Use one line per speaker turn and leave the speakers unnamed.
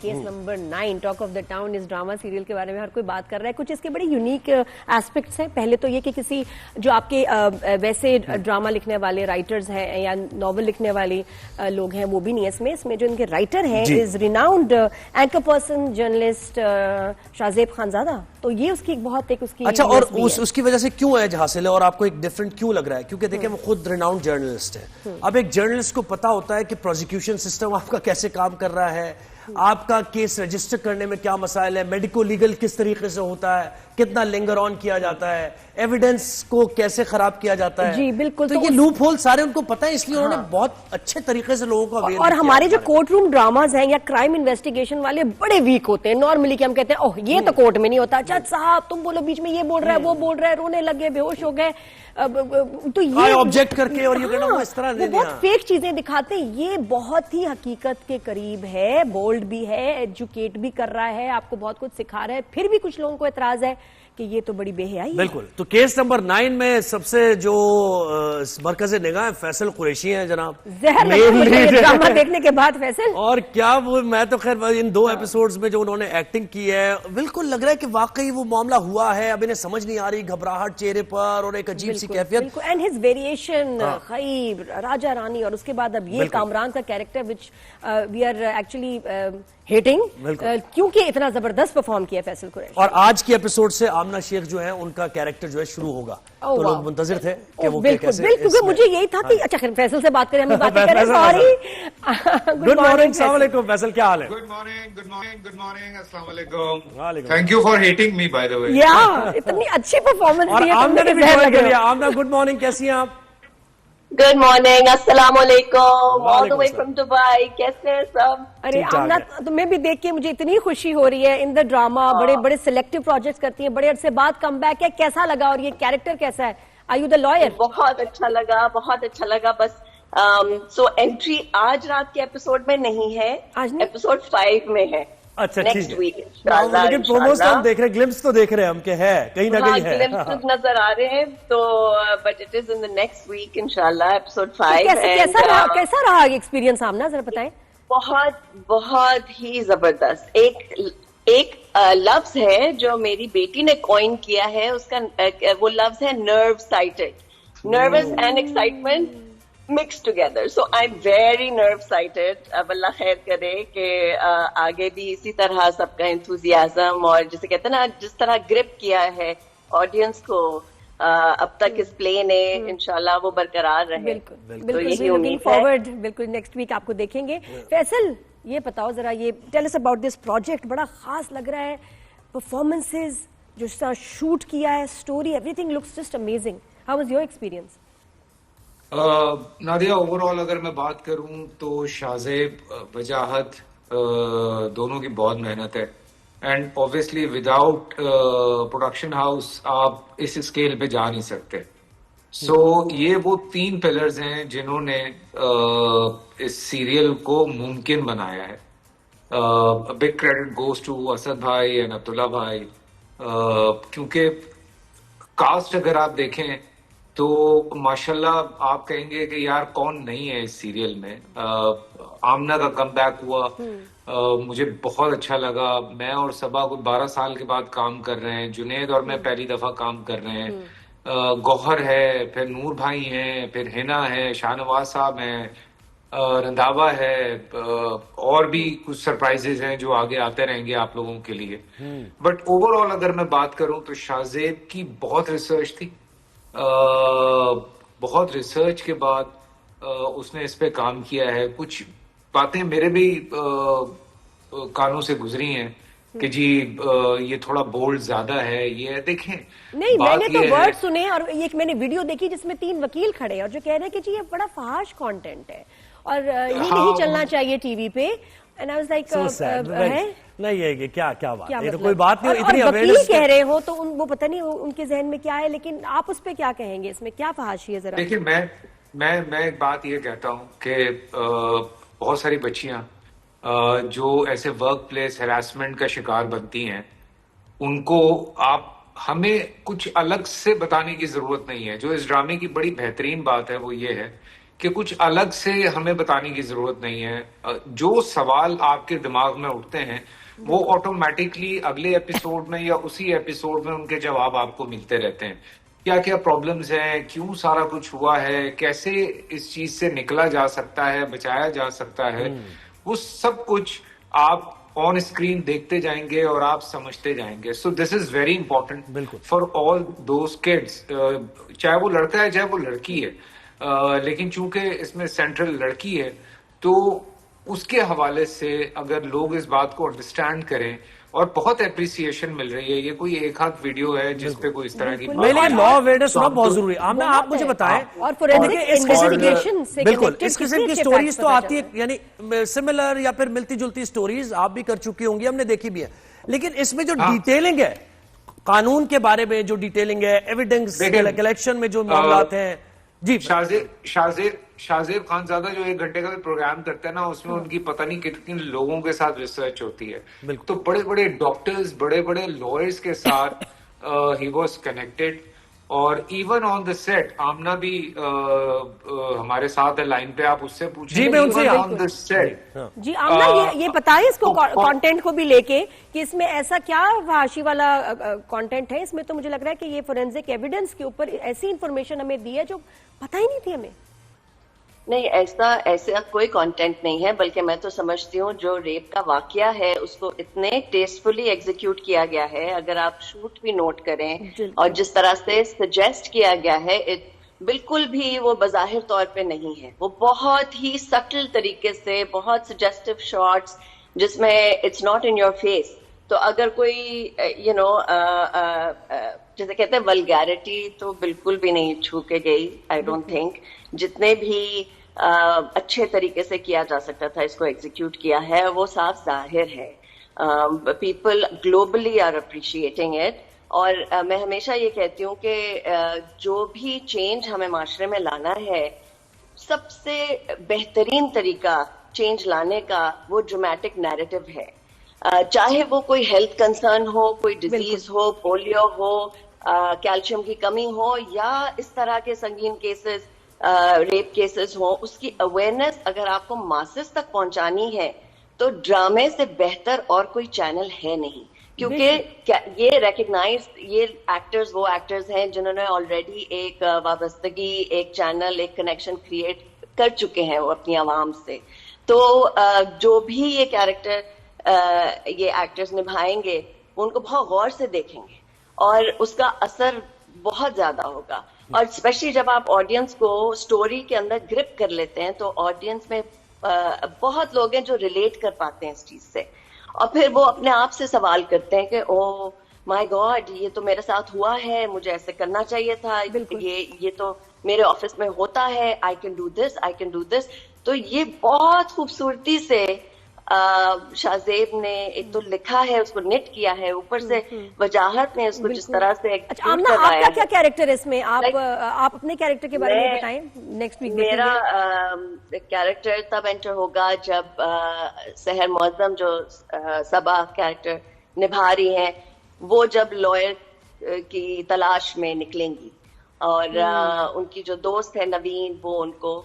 Case number 9 talk of the town. اس drama serial کے بارے میں ہر کوئی بات کر رہا ہے. کچھ اس کے بڑے یونیک ایسپیکٹس ہیں. پہلے تو یہ کہ کسی جو آپ کے ویسے ڈراما لکھنے والے رائٹرز ہیں یا ناول لکھنے والے لوگ ہیں وہ بھی نہیں ہے اس میں جو ان کے رائٹر ہیں is renowned anchor person journalist Shahzeb Khanzada. تو یہ اس کی بہت ایک اس کی
اچھا. اور اس کی وجہ سے کیوں ایج حاصل ہے اور آپ کو ایک ڈفرنٹ کیوں لگ رہا ہے؟ کیونکہ دیکھیں وہ خود ریناؤنڈ جرنلسٹ ہے. اب ایک جرنلسٹ کو پتا ہوتا ہے کہ پروزیکیوشن سسٹم آپ کا کیسے کام کر رہا ہے, آپ کا کیس رجسٹر کرنے میں کیا مسائل ہے, میڈیکو لیگل کس طریقے سے ہوتا ہے, کتنا لنگر آن کیا جاتا ہے, ایویڈنس کو کیسے خراب کیا جاتا ہے.
جی بالکل.
تو یہ لوپ ہول سارے ان کو پتہ ہے, اس لیے انہوں نے بہت اچھے طریقے سے لوگوں کو اویئر.
اور ہمارے جو کورٹ روم ڈراماز ہیں یا کرائم انویسٹیگیشن والے بڑے ویک ہوتے ہیں نارملی, کہ ہم کہتے ہیں اوہ یہ تو کورٹ میں نہیں ہوتا, جج صاحب تم بولو بیچ میں یہ بول رہا ہے وہ بول رہا ہے, رونے لگے بے ہوش ہو گئے. تو یہ
آبجیکٹ کر کے اور یہ کہنا وہ اس طرح
وہ بہت فیک چیزیں دکھاتے ہیں. یہ بہت ہی حقیقت کے قریب ہے, بولڈ بھی ہے, ایجوکیٹ بھی کر رہا ہے, آپ کو بہت کچھ سکھا رہا ہے. پھر بھی کچھ لوگوں کو اعتراض ہے کہ یہ تو بڑی بے حیائی ہے.
بالکل. تو کیس نمبر 9 میں سب سے جو مرکز نگاہ فیصل قریشی ہیں جناب.
ڈرامہ دیکھنے کے بعد فیصل,
اور کیا وہ, میں تو خیر ان 2 ایپیسوڈز میں جو انہوں نے ایکٹنگ کی ہے بالکل لگ رہا ہے کہ واقعی وہ معاملہ ہوا ہے. اب انہیں سمجھ نہیں آ رہی, گھبراہٹ چہرے پر اور ایک عجیب سی کیفیت.
اینڈ ہز ویریشن خیب راجہ رانی, اور اس کے بعد اب یہ کامران کا character which we are actually hating, کیونکہ اتنا زبردست پرفارم کیا فیصل قریشی.
اور آج کی ایپیسوڈ سے آمنہ شیخ جو ہیں ان کا کیریکٹر جو ہے شروع ہوگا, تو لوگ منتظر تھے کہ وہ کیسے.
کیونکہ مجھے یہی تھا کہ اچھا فیصل سے بات کریں, ہم بات کریں. سوری.
Good morning. السلام علیکم فیصل, کیا حال ہے؟
Good morning. السلام علیکم. Thank you for hating me by the way.
یا اتنی اچھی پرفارمنس
اور آمنہ نے بھی جوائن کر لیا. آمنہ گڈ مارننگ, کیسی ہیں آپ؟
گڈ مارننگ, السلام علیکم, آل دا وے فرام دبئی. کیسے ہیں سب؟
ارے آمنہ تمہیں بھی دیکھ کے مجھے اتنی خوشی ہو رہی ہے. ان دا ڈراما بڑے بڑے سلیکٹیو پروجیکٹس کرتی ہیں, بڑے عرصے بعد کم بیک ہے. کیسا لگا اور یہ کیریکٹر کیسا ہے؟ Are you the liar?
بہت اچھا لگا, بہت اچھا لگا. بس سو انٹری آج رات کے ایپیسوڈ میں نہیں ہے, ایپیسوڈ 5 میں ہے.
اچھا ٹھیک ہے, لیکن پروموز تو ہم دیکھ رہے ہیں, گلمپس تو دیکھ رہے ہیں ہم کہ ہے کہیں نہ کہیں ہے,
گلمپس نظر آ رہے ہیں. تو but it is in the next week انشاءاللہ ایپیسوڈ 5.
کیسا رہا ایکسپیرینس آمنہ, ذرا بتائیں.
بہت ہی زبردست. ایک لفظ ہے جو میری بیٹی نے کوئن کیا ہے, اس کا وہ لفظ ہے nervcited. Nervous and excitement mixed together. So I'm very nerve-sighted. اب اللہ خیر کرے کہ آگے بھی اسی طرح سب کا انتھوزیازم اور جسے کہتے ہیں نا, جس طرح گرپ کیا ہے آڈینس کو اب تک اس پلے نے, انشاءاللہ وہ برقرار رہے.
بالکل بالکل نیکسٹ ویک آپ کو دیکھیں گے. فیصل یہ بتاؤ ذرا, یہ tell us about this project. بڑا خاص لگ رہا ہے, پرفارمنسز جو اس طرح شوٹ کیا ہے, story, every thing looks just amazing. How was your experience?
Nadia, over all اگر میں بات کروں تو شاہزیب, وجاہت, دونوں کی بہت محنت ہے. And obviously without production house آپ اس اسکیل پہ جا نہیں سکتے. سو یہ وہ 3 پلرز ہیں جنہوں نے اس سیریل کو ممکن بنایا ہے. Big credit goes to Asad بھائی اینڈ عبداللہ بھائی, کیونکہ کاسٹ اگر آپ دیکھیں تو ماشاءاللہ آپ کہیں گے کہ یار کون نہیں ہے اس سیریل میں. آمنہ کا کم بیک ہوا, مجھے بہت اچھا لگا. میں اور صبا کو 12 سال کے بعد کام کر رہے ہیں, جنید اور میں پہلی دفعہ کام کر رہے ہیں. گوہر ہے, پھر نور بھائی ہیں, پھر ہنا ہے, شاہ نواز صاحب ہیں, رندھاوا ہے, اور بھی کچھ سرپرائزز ہیں جو آگے آتے رہیں گے آپ لوگوں کے لیے. بٹ اوور آل اگر میں بات کروں تو شاہزیب کی بہت ریسرچ تھی. بہت ریسرچ کے بعد اس نے اس پہ کام کیا ہے. کچھ باتیں میرے بھی کانوں سے گزری ہیں کہ جی یہ تھوڑا بولڈ زیادہ ہے. یہ دیکھیں
نہیں, میں نے تو ورڈ سنے اور ایک میں نے ویڈیو دیکھی جس میں 3 وکیل کھڑے اور جو کہہ رہے ہیں کہ جی یہ بڑا فحش کانٹینٹ ہے اور یہ نہیں چلنا چاہیے ٹی وی پہ. اینڈ آئی واز لائک
نہیں یہ کیا بات ہے, کوئی بات نہیں.
اتنی اویئرنیس کہہ رہے ہو تو وہ پتہ نہیں ان کے ذہن میں کیا ہے, لیکن آپ اس پہ کیا کہیں گے, اس میں کیا فحاشی ہے؟ ذرا
دیکھیں, میں ایک بات یہ کہتا ہوں کہ بہت ساری بچیاں جو ایسے ورک پلیس ہراسمنٹ کا شکار بنتی ہیں, ان کو ہمیں کچھ الگ سے بتانے کی ضرورت نہیں ہے. جو اس ڈرامے کی بڑی بہترین بات ہے وہ یہ ہے کہ کچھ الگ سے ہمیں بتانے کی ضرورت نہیں ہے. جو سوال آپ کے دماغ میں اٹھتے ہیں وہ آٹومیٹکلی اگلے ایپیسوڈ میں یا اسی ایپیسوڈ میں ان کے جواب آپ کو ملتے رہتے ہیں. کیا کیا پرابلمز ہیں, کیوں سارا کچھ ہوا ہے, کیسے اس چیز سے نکلا جا سکتا ہے, بچایا جا سکتا ہے, وہ سب کچھ آپ آن اسکرین دیکھتے جائیں گے اور آپ سمجھتے جائیں گے. So this is very important for all those kids, چاہے وہ لڑکا ہے چاہے وہ لڑکی ہے. لیکن چونکہ اس میں سینٹرل لڑکی ہے تو اس کے حوالے سے اگر لوگ اس بات کو انڈرسٹینڈ کریں, اور بہت اپریسیشن مل رہی ہے, یہ کوئی ایک ہاتھ ویڈیو ہے جس پہ کوئی اس طرح کی
میرے لیے لا اویئرنیس ہونا بہت ضروری ہے. آمنہ آپ مجھے بتائیں,
اور فورینسک انویسٹیگیشن سے
بالکل اس قسم کی سٹوریز تو آتی ہے, یعنی سملر یا پھر ملتی جلتی سٹوریز آپ بھی کر چکی ہوں گی, ہم نے دیکھی بھی ہے, لیکن اس میں جو ڈیٹیلنگ ہے قانون کے بارے میں, جو ڈیٹیلنگ ہے ایویڈنس کلیکشن میں جو معاملات ہیں. جی
شاہزیب خانزادہ جو 1 گھنٹے کا بھی پروگرام کرتا ہے نا, اس میں ان کی پتہ نہیں کتنے لوگوں کے ساتھ ریسرچ ہوتی ہے. تو بڑے بڑے ڈاکٹرز, بڑے بڑے لائرز کے ساتھ ہی واز کنیکٹڈ. اور even on the set Amna بھی ہمارے ساتھ ہے لائن پہ, آپ اس سے پوچھیں.
جی میں ان سے
آن دا سیٹ.
جی آمنہ یہ بتائیں اس کو کانٹینٹ کو بھی لے کے کہ اس میں ایسا کیا فحاشی والا کانٹینٹ ہے اس میں. تو مجھے لگ رہا ہے کہ یہ فورینسک ایویڈنس کے اوپر ایسی انفارمیشن ہمیں دی ہے جو پتہ ہی نہیں تھی ہمیں.
نہیں, ایسا کوئی کانٹینٹ نہیں ہے, بلکہ میں تو سمجھتی ہوں جو ریپ کا واقعہ ہے اس کو اتنے ٹیسٹفلی ایگزیکیوٹ کیا گیا ہے. اگر آپ شوٹ بھی نوٹ کریں اور جس طرح سے سجیسٹ کیا گیا ہے, بالکل بھی وہ بظاہر طور پہ نہیں ہے. وہ بہت ہی سٹل طریقے سے, بہت سجیسٹو شارٹس جس میں it's not in your face. تو اگر کوئی جیسے کہتے ہیں ولگیرٹی تو بالکل بھی نہیں چھو کے گئی. آئی ڈونٹ تھنک جتنے بھی اچھے طریقے سے کیا جا سکتا تھا اس کو ایگزیکیوٹ کیا ہے, وہ صاف ظاہر ہے. People globally are appreciating it. اور میں ہمیشہ یہ کہتی ہوں کہ جو بھی چینج ہمیں معاشرے میں لانا ہے, سب سے بہترین طریقہ چینج لانے کا وہ ڈرامیٹک نیریٹو ہے. چاہے وہ کوئی ہیلتھ کنسرن ہو, کوئی ڈیزیز ہو, پولیو ہو, کیلشیم کی کمی ہو, یا اس طرح کے سنگین کیسز, ریپ کیسز ہوں, اس کی اویئرنیس اگر آپ کو ماسز تک پہنچانی ہے تو ڈرامے سے بہتر اور کوئی چینل ہے نہیں. کیونکہ یہ ریکگنائز, یہ ایکٹرز وہ ایکٹرز ہیں جنہوں نے آلریڈی ایک وابستگی, ایک چینل, ایک کنیکشن کریٹ کر چکے ہیں وہ اپنی عوام سے. تو جو بھی یہ کیریکٹر یہ ایکٹرز نبھائیں گے ان کو بہت غور سے دیکھیں گے اور اس کا اثر بہت زیادہ ہوگا. اور اسپیشلی جب آپ آڈینس کو سٹوری کے اندر گرپ کر لیتے ہیں تو آڈینس میں بہت لوگ ہیں جو ریلیٹ کر پاتے ہیں اس چیز سے, اور پھر وہ اپنے آپ سے سوال کرتے ہیں کہ او مائی گاڈ, یہ تو میرے ساتھ ہوا ہے, مجھے ایسے کرنا چاہیے تھا, یہ تو میرے آفس میں ہوتا ہے, I can do this, I can do this. تو یہ بہت خوبصورتی سے شاہزیب نے ایک تو لکھا ہے, اس کو نیٹ کیا ہے, اوپر سے وجاہت نے اس کو جس طرح سے.
آمنہ آپ کا کیا کیریکٹر ہے اس میں, آپ اپنے کیریکٹر کے بارے میں بتائیں. نیکسٹ ویک
میرا کیریکٹر تب انٹر ہوگا جب سحر معظم جو صبا کیریکٹر نبھا رہی ہیں, وہ جب لائر کی تلاش میں نکلیں گی, اور ان کی جو دوست ہے نوین وہ ان کو